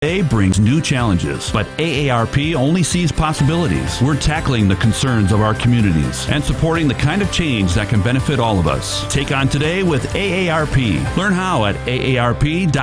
Today brings new challenges, but AARP only sees possibilities. We're tackling the concerns of our communities and supporting the kind of change that can benefit all of us. Take on today with AARP. Learn how at aarp.org/SD.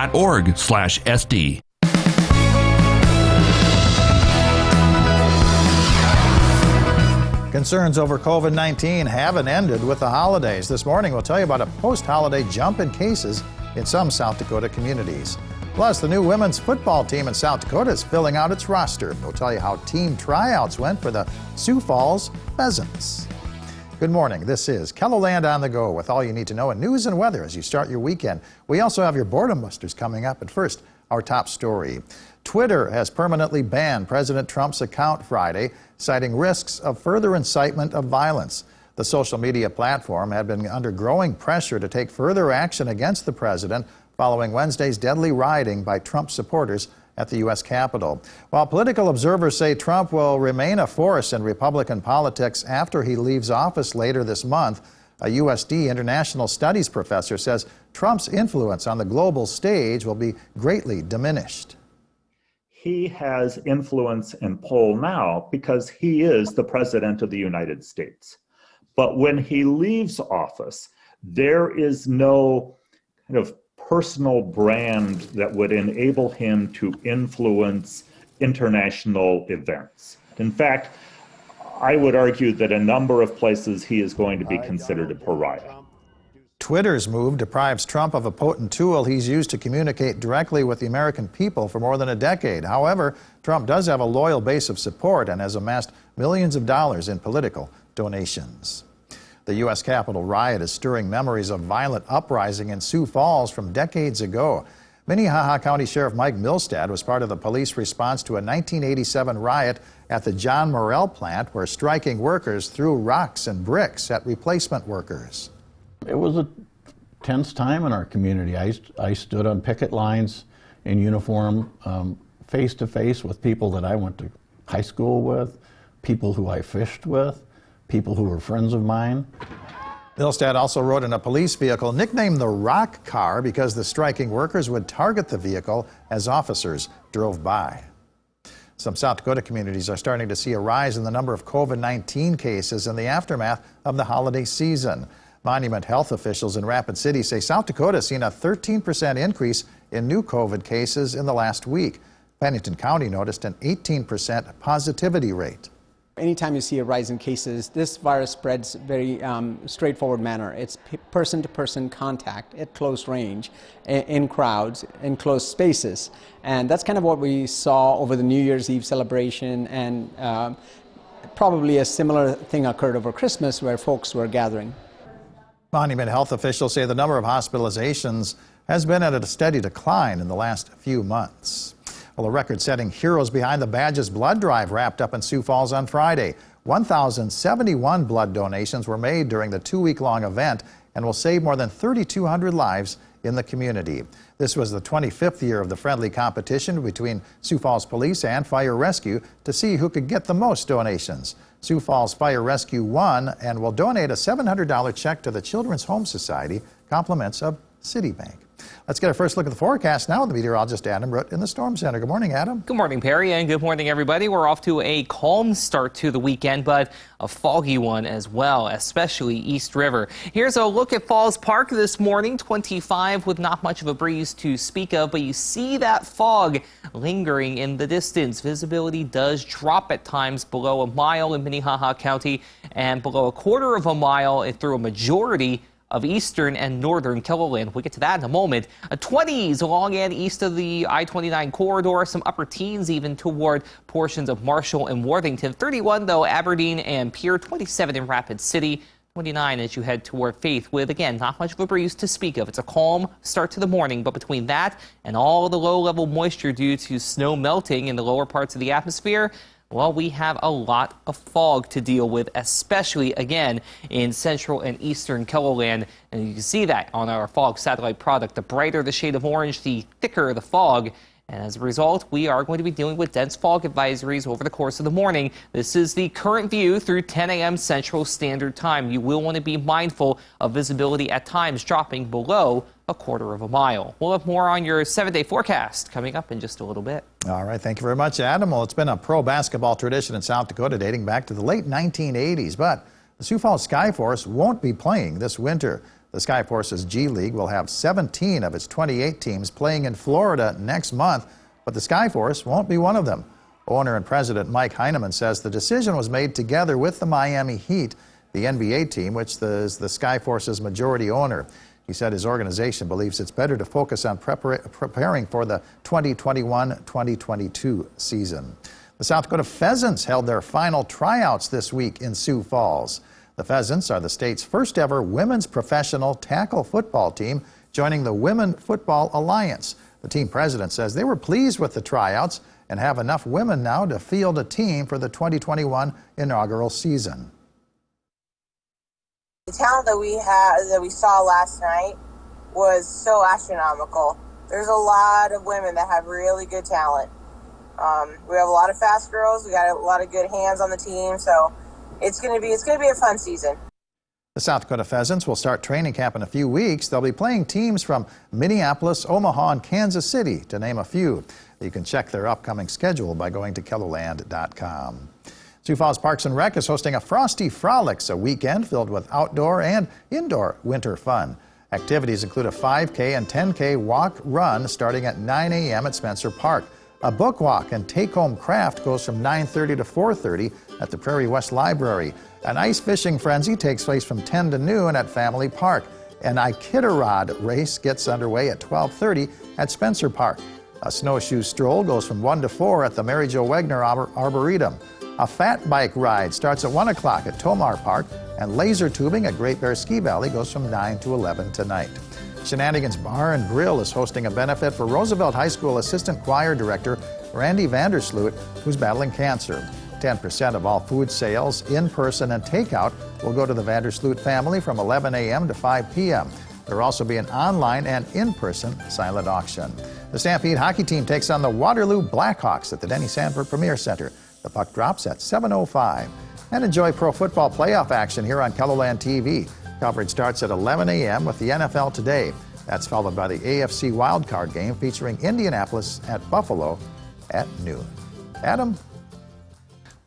Concerns over COVID-19 haven't ended with the holidays. This morning we'll tell you about a post-holiday jump in cases in some South Dakota communities. Plus, the new women's football team in South Dakota is filling out its roster. We'll tell you how team tryouts went for the Sioux Falls Pheasants. Good morning. This is KELOLAND on the go with all you need to know in news and weather as you start your weekend. We also have your boredom busters coming up. But first, our top story. Twitter has permanently banned President Trump's account Friday, citing risks of further incitement of violence. The social media platform had been under growing pressure to take further action against the president following Wednesday's deadly rioting by Trump supporters at the U.S. Capitol. While political observers say Trump will remain a force in Republican politics after he leaves office later this month, a USD International Studies professor says Trump's influence on the global stage will be greatly diminished. He has influence and pull now because he is the president of the United States. But when he leaves office, there is no kind of personal brand that would enable him to influence international events. In fact, I would argue that a number of places he is going to be considered a pariah. Twitter's move deprives Trump of a potent tool he's used to communicate directly with the American people for more than a decade. However, Trump does have a loyal base of support and has amassed millions of dollars in political donations. The U.S. Capitol riot is stirring memories of violent uprising in Sioux Falls from decades ago. Minnehaha County Sheriff Mike Milstad was part of the police response to a 1987 riot at the John Morrell plant where striking workers threw rocks and bricks at replacement workers. It was a tense time in our community. I stood on picket lines in uniform, face to face with people that I went to high school with, people who I fished with, people who were friends of mine. Milstad also rode in a police vehicle nicknamed the Rock Car because the striking workers would target the vehicle as officers drove by. Some South Dakota communities are starting to see a rise in the number of COVID-19 cases in the aftermath of the holiday season. Monument health officials in Rapid City say South Dakota has seen a 13% increase in new COVID cases in the last week. Pennington County noticed an 18% positivity rate. Anytime you see a rise in cases, this virus spreads very straightforward manner. It's person-to-person contact at close range, in crowds, in closed spaces. And that's kind of what we saw over the New Year's Eve celebration, and probably a similar thing occurred over Christmas where folks were gathering. Monument health officials say the number of hospitalizations has been at a steady decline in the last few months. Well, a record-setting Heroes Behind the Badges blood drive wrapped up in Sioux Falls on Friday. 1,071 blood donations were made during the two-week-long event and will save more than 3,200 lives in the community. This was the 25th year of the friendly competition between Sioux Falls Police and Fire Rescue to see who could get the most donations. Sioux Falls Fire Rescue won and will donate a $700 check to the Children's Home Society, compliments of Citibank. Let's get our first look at the forecast now with the meteorologist Adam Root in the Storm Center. Good morning, Adam. Good morning, Perry, and good morning, everybody. We're off to a calm start to the weekend, but a foggy one as well, especially East River. Here's a look at Falls Park this morning, 25 with not much of a breeze to speak of, but you see that fog lingering in the distance. Visibility does drop at times below a mile in Minnehaha County and below a quarter of a mile through a majority of eastern and northern KELOLAND. We'll get to that in a moment. 20s along and east of the I-29 corridor, some upper teens even toward portions of Marshall and Worthington. 31 though, Aberdeen and Pierre. 27 in Rapid City. 29 as you head toward Faith with, again, not much of a breeze to speak of. It's a calm start to the morning, but between that and all the low-level moisture due to snow melting in the lower parts of the atmosphere, well, we have a lot of fog to deal with, especially, again, in central and eastern KELOLAND. And you can see that on our fog satellite product. The brighter the shade of orange, the thicker the fog. And as a result, we are going to be dealing with dense fog advisories over the course of the morning. This is the current view through 10 a.m. Central Standard Time. You will want to be mindful of visibility at times dropping below a quarter of a mile. We'll have more on your 7-day forecast coming up in just a little bit. All right, thank you very much, Adam. Well, it's been a pro basketball tradition in South Dakota dating back to the late 1980s, but the Sioux Falls Skyforce won't be playing this winter. The Skyforce's G League will have 17 of its 28 teams playing in Florida next month, but the Skyforce won't be one of them. Owner and president Mike Heineman says the decision was made together with the Miami Heat, the NBA team, which is the Skyforce's majority owner. He said his organization believes it's better to focus on preparing for the 2021-2022 season. The South Dakota Pheasants held their final tryouts this week in Sioux Falls. The Pheasants are the state's first ever women's professional tackle football team, joining the Women Football Alliance. The team president says they were pleased with the tryouts and have enough women now to field a team for the 2021 inaugural season. The talent that we saw last night was so astronomical. There's a lot of women that have really good talent. We have a lot of fast girls. We got a lot of good hands on the team, so it's going to be a fun season. The South Dakota Pheasants will start training camp in a few weeks. They'll be playing teams from Minneapolis, Omaha, and Kansas City, to name a few. You can check their upcoming schedule by going to KELOLAND.com. Sioux Falls Parks and Rec is hosting a Frosty Frolics, a weekend filled with outdoor and indoor winter fun. Activities include a 5K and 10K walk-run starting at 9 a.m. at Spencer Park. A book walk and take-home craft goes from 9:30 to 4:30 at the Prairie West Library. An ice fishing frenzy takes place from 10 to noon at Family Park. An Ikitarod race gets underway at 12:30 at Spencer Park. A snowshoe stroll goes from 1 to 4 at the Mary Jo Wegner Arboretum. A fat bike ride starts at 1 o'clock at Tomar Park, and laser tubing at Great Bear Ski Valley goes from 9 to 11 tonight. Shenanigans Bar and Grill is hosting a benefit for Roosevelt High School Assistant Choir Director Randy Vandersloot, who's battling cancer. 10% of all food sales, in-person and takeout, will go to the Vandersloot family from 11 a.m. to 5 p.m. There will also be an online and in-person silent auction. The Stampede hockey team takes on the Waterloo Blackhawks at the Denny Sanford Premier Center. The puck drops at 7:05. And enjoy pro football playoff action here on KELOLAND TV. Coverage starts at 11 a.m. with the NFL Today. That's followed by the AFC wildcard game featuring Indianapolis at Buffalo at noon. Adam?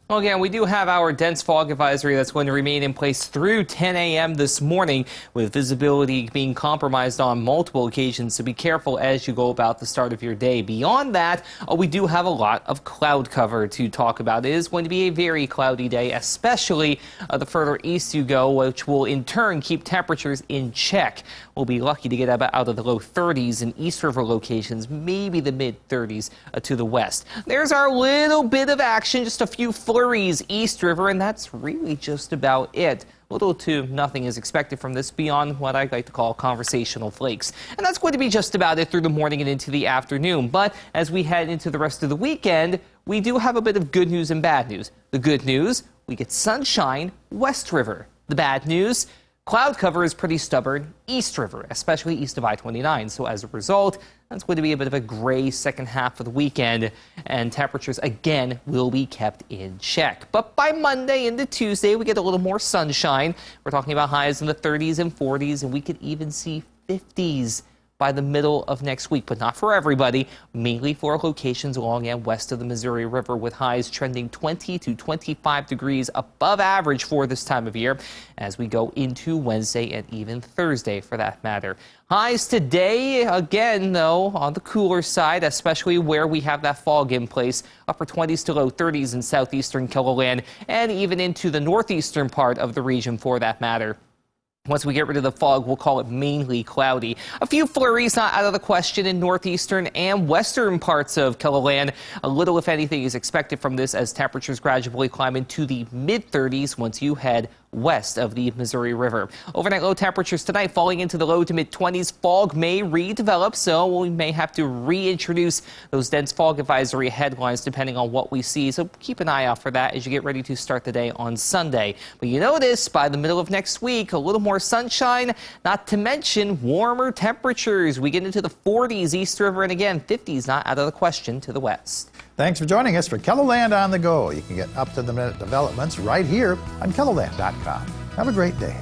Well, again, we do have our dense fog advisory that's going to remain in place through 10 a.m. this morning, with visibility being compromised on multiple occasions, so be careful as you go about the start of your day. Beyond that, we do have a lot of cloud cover to talk about. It is going to be a very cloudy day, especially the further east you go, which will in turn keep temperatures in check. We'll be lucky to get out of the low 30s in East River locations, maybe the mid-30s to the west. There's our little bit of action, just a few flurries East River, and that's really just about it. Little to nothing is expected from this beyond what I like to call conversational flakes. And that's going to be just about it through the morning and into the afternoon. But as we head into the rest of the weekend, we do have a bit of good news and bad news. The good news, we get sunshine West River. The bad news, cloud cover is pretty stubborn East River, especially east of I-29. So as a result, that's going to be a bit of a gray second half of the weekend, and temperatures again will be kept in check. But by Monday into Tuesday, we get a little more sunshine. We're talking about highs in the 30s and 40s, and we could even see 50s by the middle of next week, but not for everybody, mainly for locations along and west of the Missouri River, with highs trending 20 to 25 degrees above average for this time of year as we go into Wednesday and even Thursday for that matter. Highs today, again, though, on the cooler side, especially where we have that fog in place, upper 20s to low 30s in southeastern KELOLAND and even into the northeastern part of the region for that matter. Once we get rid of the fog, we'll call it mainly cloudy. A few flurries not out of the question in northeastern and western parts of KELOLAND. A little, if anything, is expected from this as temperatures gradually climb into the mid-30s once you head west of the Missouri River. Overnight low temperatures tonight falling into the low to mid-20s. Fog may redevelop, so we may have to reintroduce those dense fog advisory headlines depending on what we see. So keep an eye out for that as you get ready to start the day on Sunday. But you notice by the middle of next week, a little more sunshine, not to mention warmer temperatures. We get into the 40s East River, and again, 50s not out of the question to the west. Thanks for joining us for KELOLAND on the Go. You can get up-to-the-minute developments right here on KELOLAND.com. Have a great day.